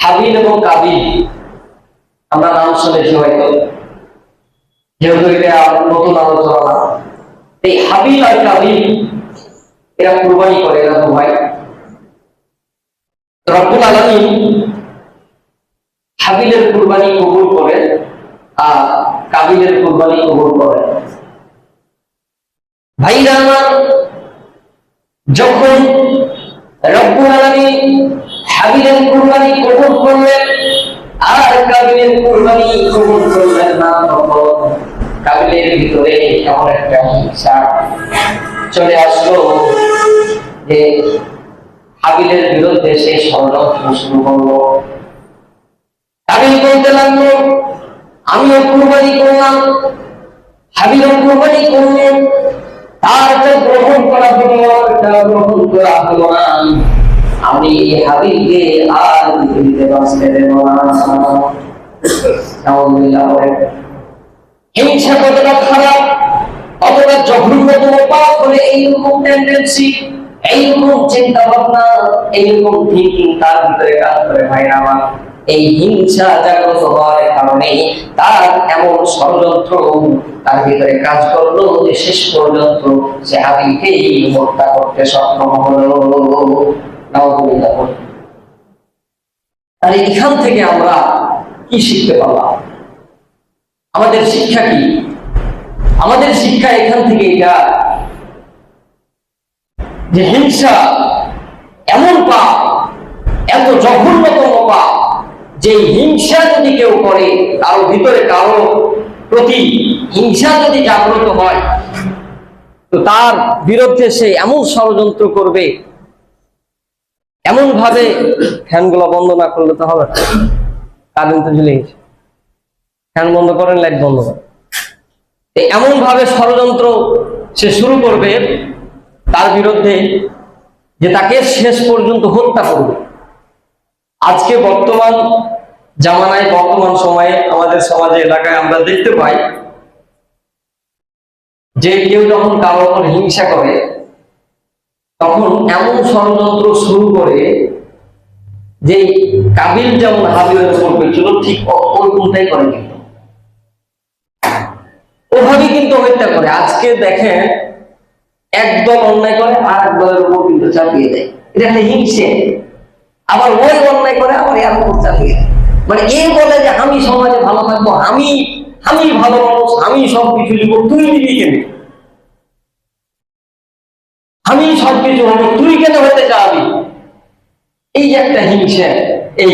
হাবিল এবং কাবিল আমরা নাম শুনেছি হয়তো, যেহেতু এটা নতুন আলোচনা না। এই হাবিল আর কাবিল এরা কুরবানি করে, এরা তো ভাই। রব্বুল আলামিন হাবিলের কুরবানি কবুল করেন আর কাবিলের কুরবানি কবুল করেন। ভাইরা আমার, যখন রব্বুল আলামিন হাবিলের কুরবানি কবুল করলেন আর কাবিলের কুরবানি কবুল করলেন না, তখন কাবিলের ভিতরে এমন একটা হিংসা চলে আসলো যে হাবিলের বিরুদ্ধে সে ষড়যন্ত্র শুরু করলো। কাবিল বলতে লাগলো, আমিও কুরবানি করলাম, হাবিলও কুরবানি করলেন, তারটা গ্রহণ করা হলো, গ্রহণ করা হলো না। আমি হাবিলকে আর পৃথিবীতে বাঁচতে দেব না। হিংসা কতটা খারাপ, কতটা জঘন্যতম পাপ হলে এইরকম টেন্ডেন্সি, এইরকম চিন্তা ভাবনা, এইরকম থিঙ্কিং তার ভিতরে কাজ করে। ভাইরা আমার, এই হিংসা জাগ্রত হওয়ার কারণে তার এমন ষড়যন্ত্র তার ভিতরে কাজ করলো যে শেষ পর্যন্ত সে হাবিলকেই হত্যা করতে সক্ষম হলো। আর এখান থেকে আমরা কি শিখতে পারলাম? আমাদের শিক্ষা কি? আমাদের শিক্ষা এখান থেকে এটা যে হিংসা এমন পাপ, এত জঘন্যতম পাপ, যে হিংসা যদি কেউ করে, কারো ভিতরে কারো প্রতি হিংসা যদি জাগ্রত হয়, তো তার বিরুদ্ধে সে এমন ষড়যন্ত্র করবে, এমন ভাবে। ফ্যানগুলো বন্ধ না করলে তো হবে না, কারেন্ট তো চলে গেছে। ফ্যান বন্ধ করেন, লাইট বন্ধ করেন। এমন ভাবে ষড়যন্ত্র সে শুরু করবে তার বিরুদ্ধে যে তাকে শেষ পর্যন্ত হত্যা করবে। আজকে বর্তমান জামানায়, বর্তমান সময়ে আমাদের সমাজে, এলাকায় আমরা দেখতে পাই যে কেউ যখন কারো উপর হিংসা করে, তখন এমন ষড়যন্ত্র শুরু করে যে কাবিল যেমন হাবিলের উপর করেছিল, ঠিক ওরকমটাই করে, কিন্তু ওভাবেই কিন্তু হত্যা করে। আজকে দেখেন, একদল অন্যায় করে আর এক দলের উপর কিন্তু চাপিয়ে দেয়, এটা একটা হিংসে। আবার ওই অন্যায় করে আবার এর উপর চাপিয়ে দেয়, মানে এই বলে যে আমি সমাজে ভালো থাকবো, আমি ভালো মানুষ, আমি সবকিছু দিব, তুই দিবি কেন? আমি সবকিছু হবো, তুই কেন হতে চাবি? এই যে একটা হিংসা, এই